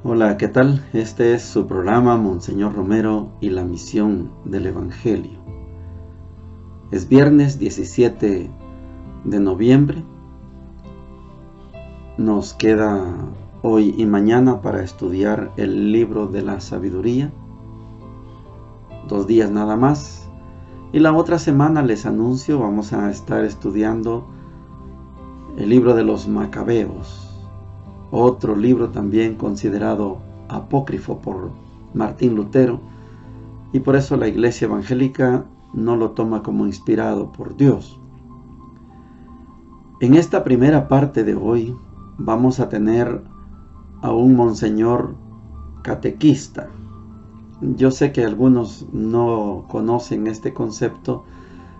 Hola, ¿qué tal? Este es su programa Monseñor Romero y la misión del Evangelio. Es viernes 17 de noviembre. Nos queda hoy y mañana para estudiar el libro de la sabiduría. 2 días nada más. Y la otra semana les anuncio, vamos a estar estudiando el libro de los Macabeos. Otro libro también considerado apócrifo por Martín Lutero, y por eso la Iglesia Evangélica no lo toma como inspirado por Dios. En esta primera parte de hoy vamos a tener a un monseñor catequista. Yo sé que algunos no conocen este concepto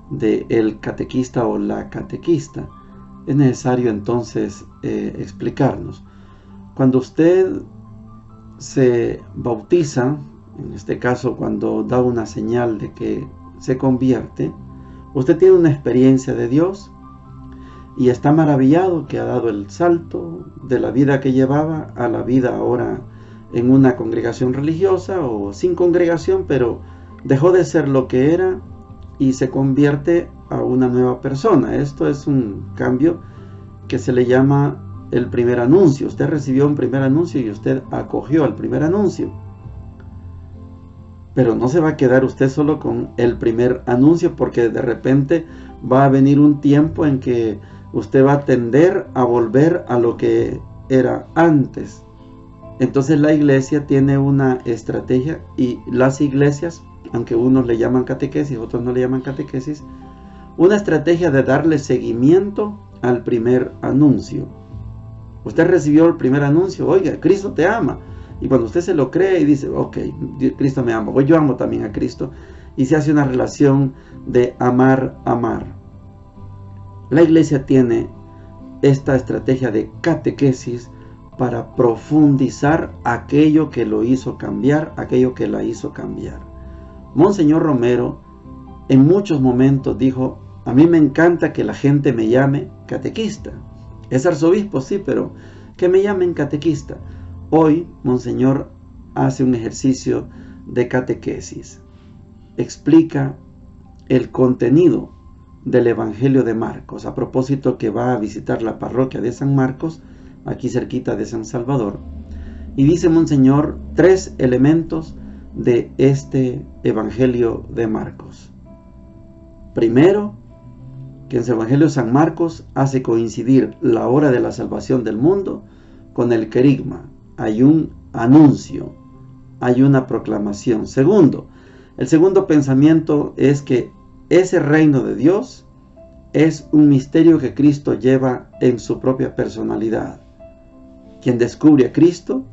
de el catequista o la catequista. Es necesario entonces explicarnos. Cuando usted se bautiza, en este caso cuando da una señal de que se convierte, usted tiene una experiencia de Dios y está maravillado que ha dado el salto de la vida que llevaba a la vida ahora en una congregación religiosa o sin congregación, pero dejó de ser lo que era y se convierte a una nueva persona. Esto es un cambio que se le llama el primer anuncio. Usted recibió un primer anuncio y usted acogió al primer anuncio. Pero no se va a quedar usted solo con el primer anuncio, porque de repente va a venir un tiempo en que usted va a tender a volver a lo que era antes. Entonces la iglesia tiene una estrategia, y las iglesias, aunque unos le llaman catequesis, otros no le llaman catequesis, una estrategia de darle seguimiento al primer anuncio. Usted recibió el primer anuncio, oiga, Cristo te ama. Y cuando usted se lo cree y dice, ok, Cristo me ama, yo amo también a Cristo, y se hace una relación de amar. La iglesia tiene esta estrategia de catequesis para profundizar aquello que lo hizo cambiar, aquello que la hizo cambiar. Monseñor Romero en muchos momentos dijo, a mí me encanta que la gente me llame catequista. Es arzobispo, sí, pero que me llamen catequista. Hoy, Monseñor hace un ejercicio de catequesis. Explica el contenido del Evangelio de Marcos. A propósito que va a visitar la parroquia de San Marcos, aquí cerquita de San Salvador. Y dice Monseñor 3 elementos de este Evangelio de Marcos. Primero, que en su Evangelio San Marcos hace coincidir la hora de la salvación del mundo con el querigma. Hay un anuncio, hay una proclamación. Segundo, el segundo pensamiento es que ese reino de Dios es un misterio que Cristo lleva en su propia personalidad. Quien descubre a Cristo,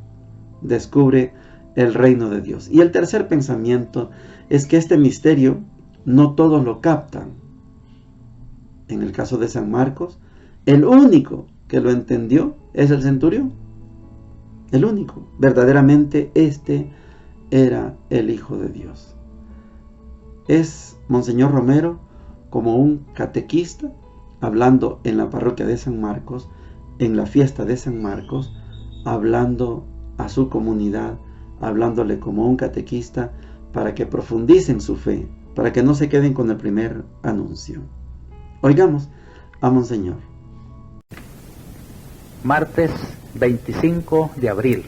descubre el reino de Dios. Y el tercer pensamiento es que este misterio no todos lo captan. En el caso de San Marcos, el único que lo entendió es el centurión. El único. Verdaderamente este era el Hijo de Dios. Es Monseñor Romero como un catequista, hablando en la parroquia de San Marcos, en la fiesta de San Marcos, hablando a su comunidad, hablándole como un catequista para que profundicen su fe, para que no se queden con el primer anuncio. Oigamos a Monseñor. Martes 25 de abril,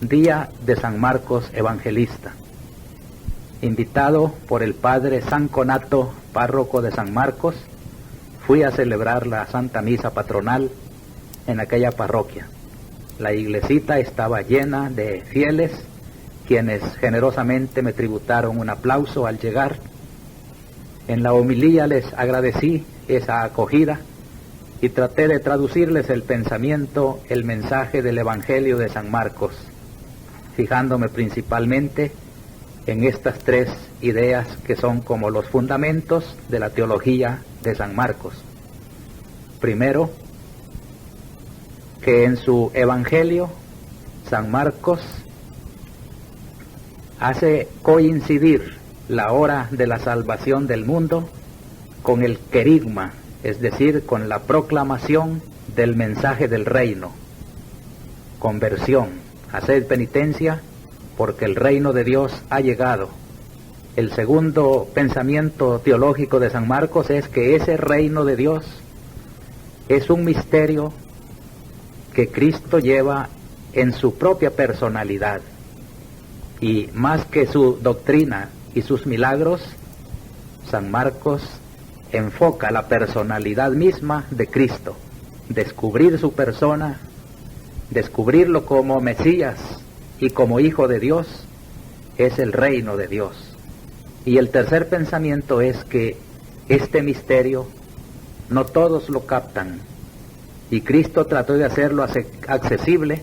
día de San Marcos Evangelista. Invitado por el padre San Conato, párroco de San Marcos, fui a celebrar la Santa Misa patronal en aquella parroquia. La iglesita estaba llena de fieles, quienes generosamente me tributaron un aplauso al llegar. En la homilía les agradecí esa acogida y traté de traducirles el pensamiento, el mensaje del Evangelio de San Marcos, fijándome principalmente en estas 3 ideas que son como los fundamentos de la teología de San Marcos. Primero, que en su Evangelio San Marcos hace coincidir la hora de la salvación del mundo con el querigma, es decir, con la proclamación del mensaje del reino, conversión, haced penitencia, porque el reino de Dios ha llegado. El segundo pensamiento teológico de San Marcos es que ese reino de Dios es un misterio que Cristo lleva en su propia personalidad. Y más que su doctrina y sus milagros, San Marcos enfoca la personalidad misma de Cristo. Descubrir su persona, descubrirlo como Mesías y como Hijo de Dios, es el reino de Dios. Y el tercer pensamiento es que este misterio no todos lo captan, y Cristo trató de hacerlo accesible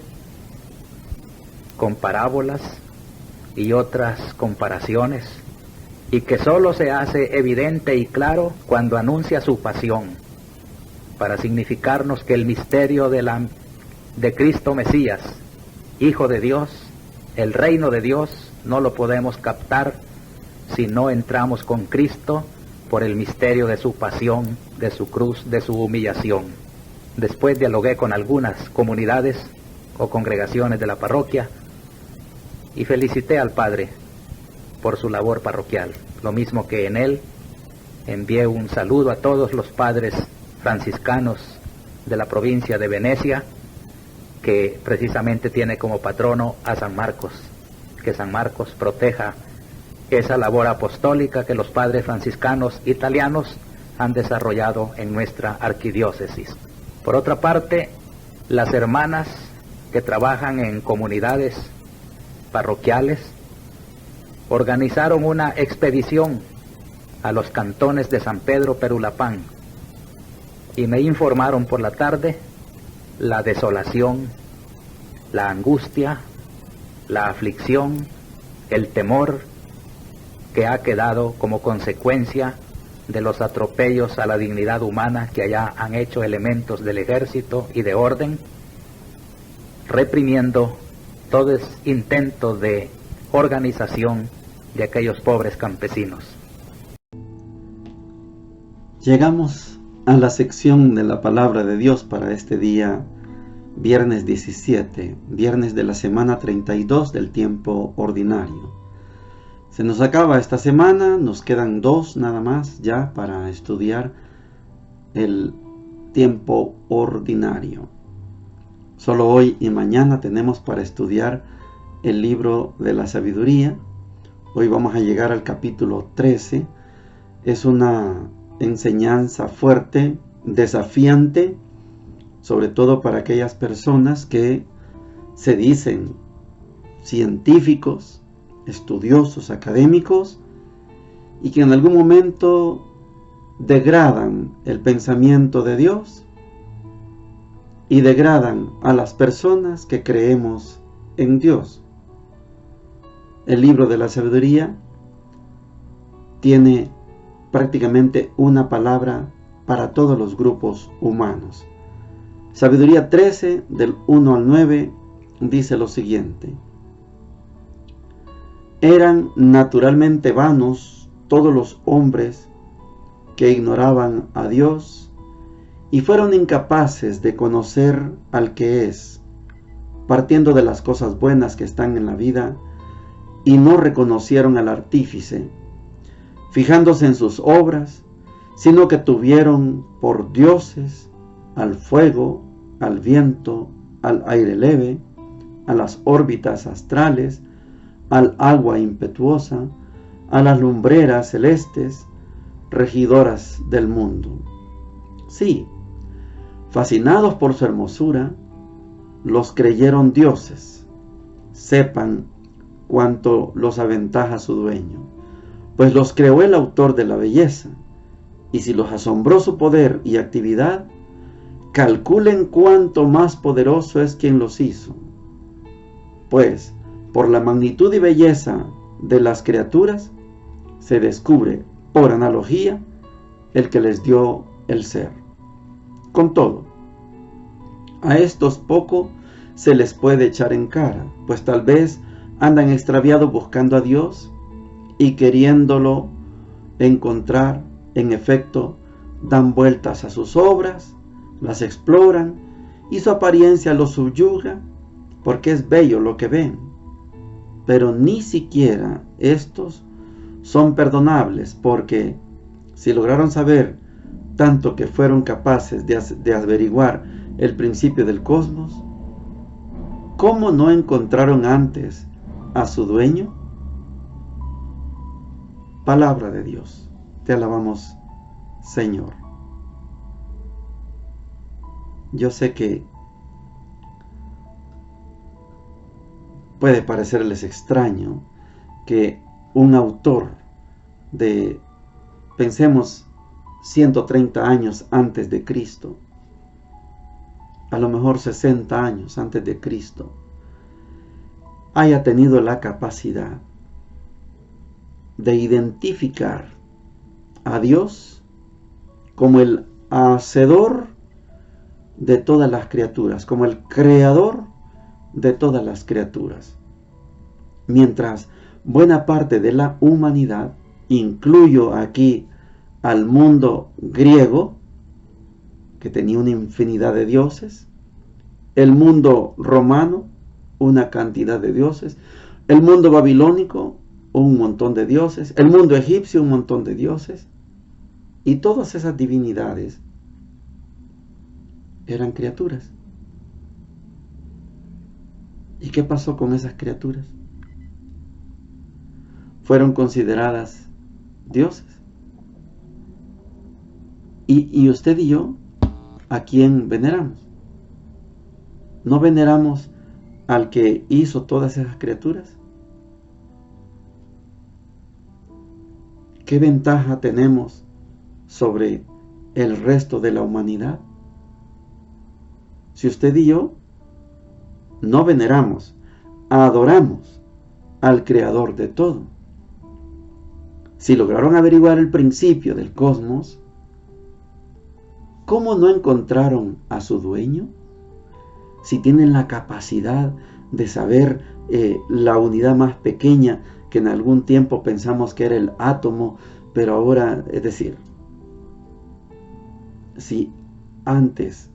con parábolas y otras comparaciones, y que solo se hace evidente y claro cuando anuncia su pasión, para significarnos que el misterio de Cristo Mesías, Hijo de Dios, el reino de Dios, no lo podemos captar si no entramos con Cristo por el misterio de su pasión, de su cruz, de su humillación. Después dialogué con algunas comunidades o congregaciones de la parroquia y felicité al Padre por su labor parroquial. Lo mismo que en él, envié un saludo a todos los padres franciscanos de la provincia de Venecia, que precisamente tiene como patrono a San Marcos. Que San Marcos proteja esa labor apostólica que los padres franciscanos italianos han desarrollado en nuestra arquidiócesis. Por otra parte, las hermanas que trabajan en comunidades parroquiales organizaron una expedición a los cantones de San Pedro Perulapán y me informaron por la tarde la desolación, la angustia, la aflicción, el temor que ha quedado como consecuencia de los atropellos a la dignidad humana que allá han hecho elementos del ejército y de orden, reprimiendo todo intento de organización de aquellos pobres campesinos. Llegamos a la sección de la palabra de Dios para este día, viernes 17, viernes de la semana 32 del tiempo ordinario. Se nos acaba esta semana, nos quedan 2 nada más ya para estudiar el tiempo ordinario. Solo hoy y mañana tenemos para estudiar el libro de la sabiduría. Hoy vamos a llegar al capítulo 13. Es una enseñanza fuerte, desafiante, sobre todo para aquellas personas que se dicen científicos, estudiosos, académicos, y que en algún momento degradan el pensamiento de Dios y degradan a las personas que creemos en Dios. El libro de la sabiduría tiene prácticamente una palabra para todos los grupos humanos. Sabiduría 13, del 1 al 9, dice lo siguiente: eran naturalmente vanos todos los hombres que ignoraban a Dios y fueron incapaces de conocer al que es, partiendo de las cosas buenas que están en la vida, y no reconocieron al artífice, fijándose en sus obras, sino que tuvieron por dioses al fuego, al viento, al aire leve, a las órbitas astrales, al agua impetuosa, a las lumbreras celestes, regidoras del mundo. Sí, fascinados por su hermosura, los creyeron dioses. Sepan cuánto los aventaja su dueño, pues los creó el autor de la belleza, y si los asombró su poder y actividad, calculen cuánto más poderoso es quien los hizo. Pues, por la magnitud y belleza de las criaturas, se descubre, por analogía, el que les dio el ser. Con todo, a estos poco se les puede echar en cara, pues tal vez andan extraviados buscando a Dios y queriéndolo encontrar, en efecto, dan vueltas a sus obras, las exploran y su apariencia los subyuga porque es bello lo que ven, pero ni siquiera estos son perdonables, porque si lograron saber tanto que fueron capaces de averiguar el principio del cosmos, ¿cómo no encontraron antes a su dueño? Palabra de Dios, te alabamos, Señor. Yo sé que puede parecerles extraño que un autor de, pensemos, 130 años antes de Cristo, a lo mejor 60 años antes de Cristo, haya tenido la capacidad de identificar a Dios como el hacedor de todas las criaturas, como el creador de todas las criaturas. Mientras buena parte de la humanidad, incluyo aquí al mundo griego, que tenía una infinidad de dioses, el mundo romano, una cantidad de dioses, el mundo babilónico, un montón de dioses, el mundo egipcio, un montón de dioses, y todas esas divinidades eran criaturas. ¿Y qué pasó con esas criaturas? Fueron consideradas dioses. Y usted y yo, ¿a quién veneramos? ¿No veneramos al que hizo todas esas criaturas? ¿Qué ventaja tenemos sobre el resto de la humanidad? Si usted y yo no veneramos, adoramos al creador de todo. Si lograron averiguar el principio del cosmos, ¿cómo no encontraron a su dueño? Si tienen la capacidad de saber la unidad más pequeña, que en algún tiempo pensamos que era el átomo, pero ahora, es decir, si antes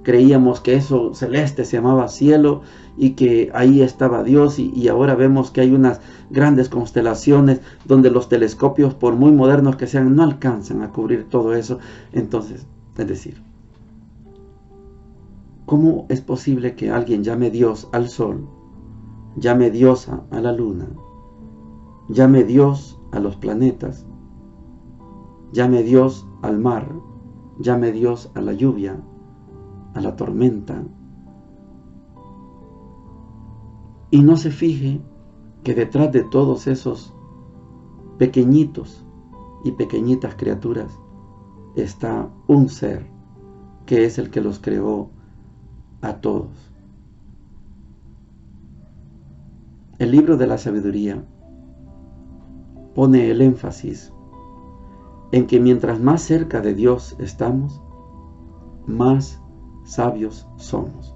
creíamos que eso celeste se llamaba cielo y que ahí estaba Dios, y ahora vemos que hay unas grandes constelaciones donde los telescopios, por muy modernos que sean, no alcanzan a cubrir todo eso. Entonces, es decir, ¿cómo es posible que alguien llame Dios al sol, llame diosa a la luna, llame Dios a los planetas, llame Dios al mar, llame Dios a la lluvia, a la tormenta, y no se fije que detrás de todos esos pequeñitos y pequeñitas criaturas está un ser que es el que los creó a todos? El libro de la sabiduría pone el énfasis en que mientras más cerca de Dios estamos, más sabios somos.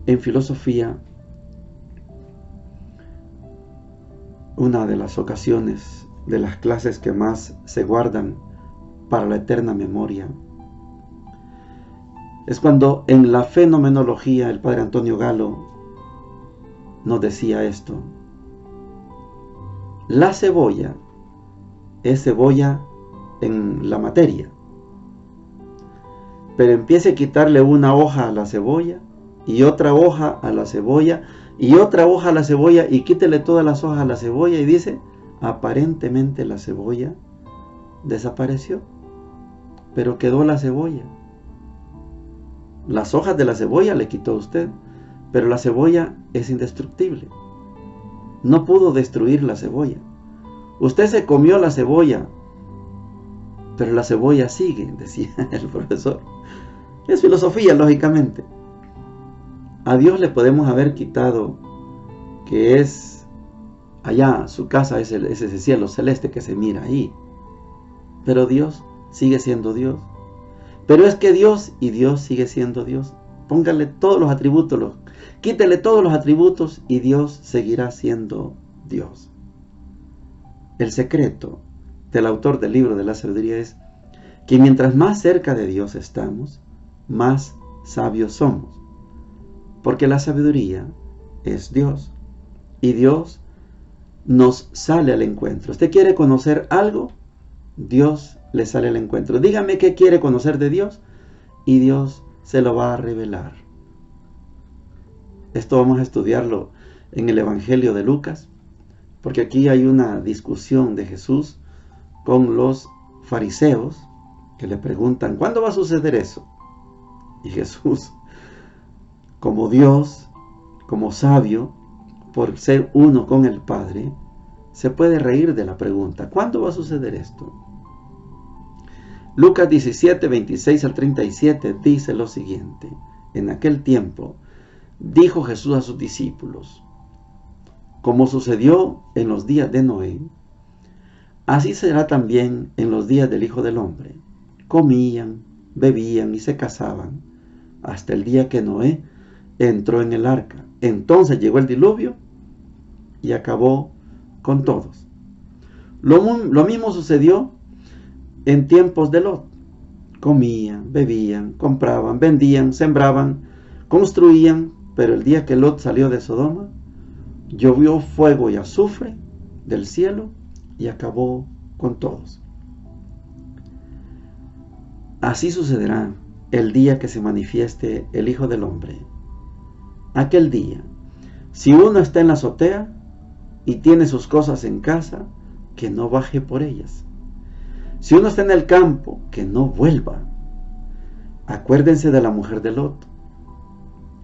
En filosofía, una de las ocasiones de las clases que más se guardan para la eterna memoria es cuando en la fenomenología el padre Antonio Galo nos decía esto: la cebolla es cebolla en la materia, pero empiece a quitarle una hoja a la cebolla y otra hoja a la cebolla y otra hoja a la cebolla, y quítele todas las hojas a la cebolla, y dice, aparentemente la cebolla desapareció, pero quedó la cebolla. Las hojas de la cebolla le quitó usted, pero la cebolla es indestructible. No pudo destruir la cebolla. Usted se comió la cebolla, pero la cebolla sigue, decía el profesor. Es filosofía, lógicamente. A Dios le podemos haber quitado, que es allá, su casa es ese cielo celeste que se mira ahí, pero Dios sigue siendo Dios. Pero es que Dios y Dios sigue siendo Dios. Póngale todos los atributos, quítele todos los atributos y Dios seguirá siendo Dios. El secreto del autor del libro de la sabiduría es que mientras más cerca de Dios estamos, más sabios somos. porque la sabiduría es Dios. Y Dios nos sale al encuentro. ¿Usted quiere conocer algo? Dios le sale al encuentro. Dígame qué quiere conocer de Dios y Dios se lo va a revelar. Esto vamos a estudiarlo en el Evangelio de Lucas, porque aquí hay una discusión de Jesús con los fariseos que le preguntan, ¿cuándo va a suceder eso? Y Jesús, como Dios, como sabio, por ser uno con el Padre, se puede reír de la pregunta, ¿cuándo va a suceder esto? Lucas 17, 26 al 37 dice lo siguiente: en aquel tiempo dijo Jesús a sus discípulos, como sucedió en los días de Noé, así será también en los días del Hijo del Hombre. Comían, bebían y se casaban, hasta el día que Noé entró en el arca. Entonces llegó el diluvio y acabó con todos. Lo mismo sucedió en tiempos de Lot. Comían, bebían, compraban, vendían, sembraban, construían, pero el día que Lot salió de Sodoma, llovió fuego y azufre del cielo y acabó con todos. Así sucederá el día que se manifieste el Hijo del Hombre. Aquel día, si uno está en la azotea y tiene sus cosas en casa, que no baje por ellas. Si uno está en el campo, que no vuelva. Acuérdense de la mujer de Lot.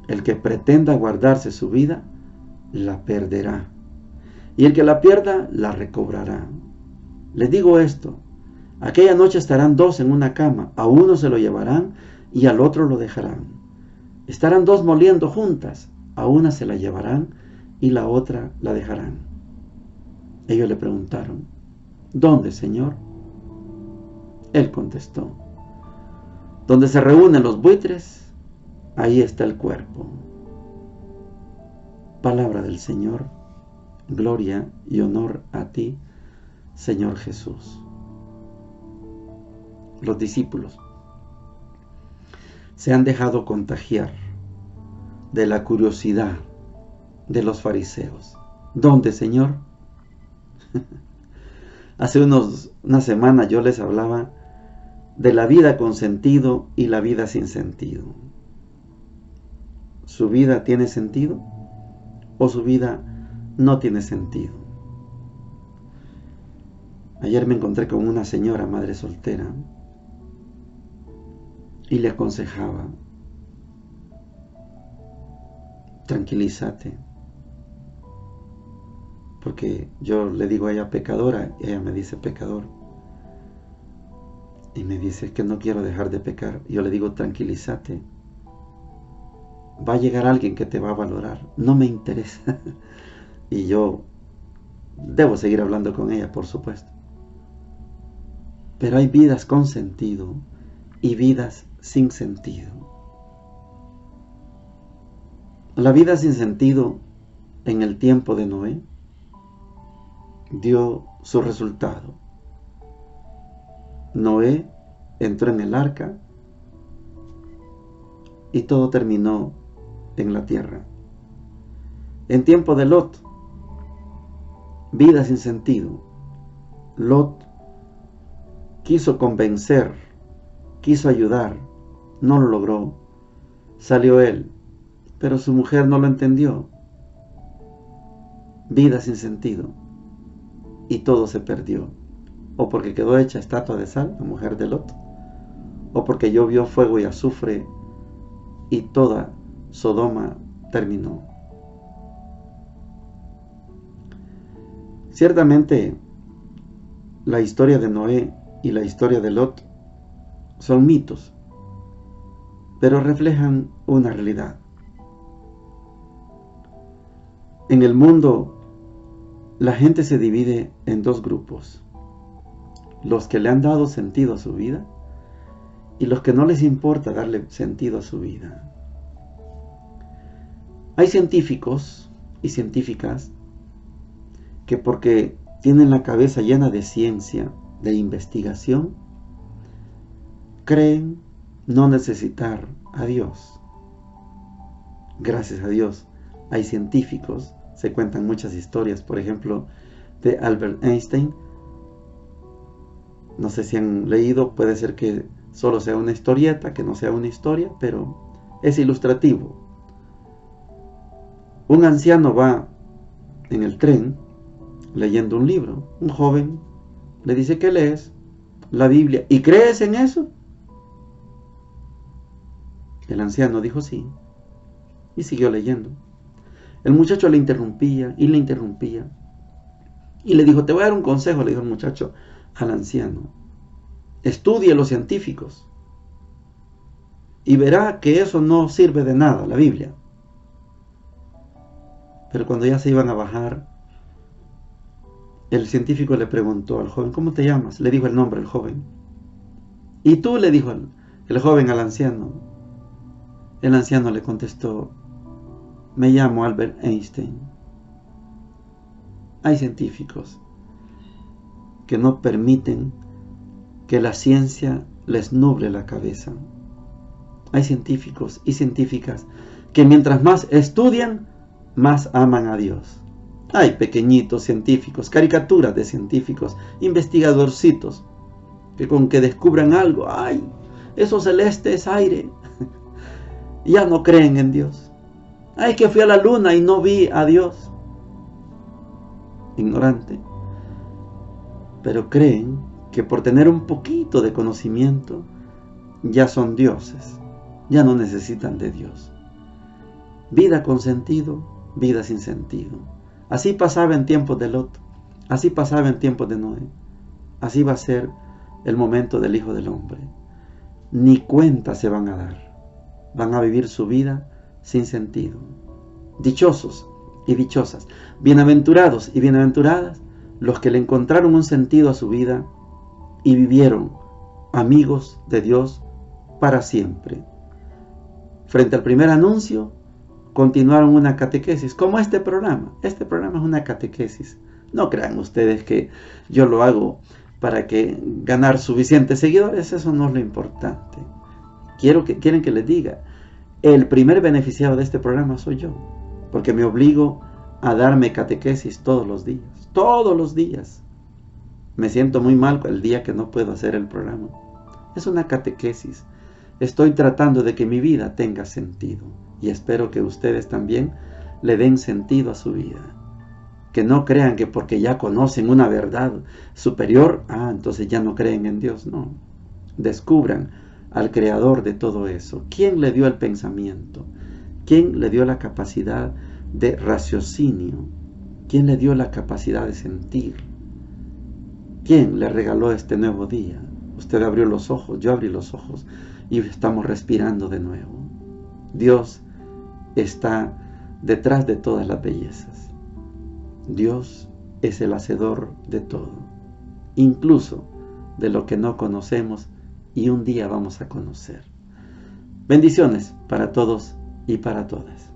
El que pretenda guardarse su vida, la perderá. Y el que la pierda, la recobrará. Les digo esto: aquella noche estarán dos en una cama, a uno se lo llevarán y al otro lo dejarán. Estarán dos moliendo juntas, a una se la llevarán y la otra la dejarán. Ellos le preguntaron, ¿dónde, Señor? Él contestó, donde se reúnen los buitres, ahí está el cuerpo. Palabra del Señor. Gloria y honor a ti, Señor Jesús. Los discípulos se han dejado contagiar de la curiosidad de los fariseos. ¿Dónde, Señor? Hace una semana yo les hablaba de la vida con sentido y la vida sin sentido. ¿Su vida tiene sentido o su vida no tiene sentido? Ayer me encontré con una señora, madre soltera, y le aconsejaba, tranquilízate, porque yo le digo a ella pecadora, y ella me dice pecador, y me dice que no quiero dejar de pecar. Yo le digo, tranquilízate, va a llegar alguien que te va a valorar, no me interesa. Y yo debo seguir hablando con ella, por supuesto. Pero hay vidas con sentido y vidas sin sentido. La vida sin sentido en el tiempo de Noé dio su resultado. Noé entró en el arca y todo terminó en la tierra. En tiempo de Lot, vida sin sentido. Lot quiso convencer, quiso ayudar, no lo logró. Salió él, pero su mujer no lo entendió. Vida sin sentido. Y todo se perdió. O porque quedó hecha estatua de sal, la mujer de Lot, o porque llovió fuego y azufre y toda Sodoma terminó. Ciertamente, la historia de Noé y la historia de Lot son mitos, pero reflejan una realidad. En el mundo, la gente se divide en dos grupos: los que le han dado sentido a su vida y los que no les importa darle sentido a su vida. Hay científicos y científicas que, porque tienen la cabeza llena de ciencia, de investigación, creen no necesitar a Dios. Gracias a Dios hay científicos, se cuentan muchas historias, por ejemplo, de Albert Einstein. No sé si han leído, puede ser que solo sea una historieta, que no sea una historia, pero es ilustrativo. Un anciano va en el tren leyendo un libro. Un joven le dice: ¿qué lees? La Biblia. ¿Y crees en eso? El anciano dijo sí, y siguió leyendo. El muchacho le interrumpía y le interrumpía, y le dijo: te voy a dar un consejo, le dijo el muchacho al anciano: estudie los científicos y verá que eso no sirve de nada, la Biblia. Pero cuando ya se iban a bajar, el científico le preguntó al joven: ¿cómo te llamas? Le dijo el nombre el joven. ¿Y tú? Le dijo el joven al anciano. El anciano le contestó: me llamo Albert Einstein. Hay científicos que no permiten que la ciencia les nuble la cabeza. Hay científicos y científicas que mientras más estudian, más aman a Dios. Hay pequeñitos científicos, caricaturas de científicos, investigadorcitos, que con que descubran algo, ¡ay! Eso celeste es aire. Ya no creen en Dios. ¡Ay, que fui a la luna y no vi a Dios! Ignorante. Pero creen que por tener un poquito de conocimiento, ya son dioses. Ya no necesitan de Dios. Vida con sentido, vida sin sentido. Así pasaba en tiempos de Lot. Así pasaba en tiempos de Noé. Así va a ser el momento del Hijo del Hombre. Ni cuenta se van a dar. Van a vivir su vida sin sentido. Dichosos y dichosas, bienaventurados y bienaventuradas los que le encontraron un sentido a su vida y vivieron amigos de Dios para siempre. Frente al primer anuncio, continuaron una catequesis, como este programa. Este programa es una catequesis. No crean ustedes que yo lo hago para ganar suficientes seguidores. Eso no es lo importante. Quieren que les diga, el primer beneficiado de este programa soy yo, porque me obligo a darme catequesis todos los días. Todos los días. Me siento muy mal el día que no puedo hacer el programa. Es una catequesis. Estoy tratando de que mi vida tenga sentido. Y espero que ustedes también le den sentido a su vida. Que no crean que porque ya conocen una verdad superior, entonces ya no creen en Dios. No. Descubran al creador de todo eso. ¿Quién le dio el pensamiento? ¿Quién le dio la capacidad de raciocinio? ¿Quién le dio la capacidad de sentir? ¿Quién le regaló este nuevo día? Usted abrió los ojos, yo abrí los ojos y estamos respirando de nuevo. Dios está detrás de todas las bellezas. Dios es el hacedor de todo, incluso de lo que no conocemos y un día vamos a conocer. Bendiciones para todos y para todas.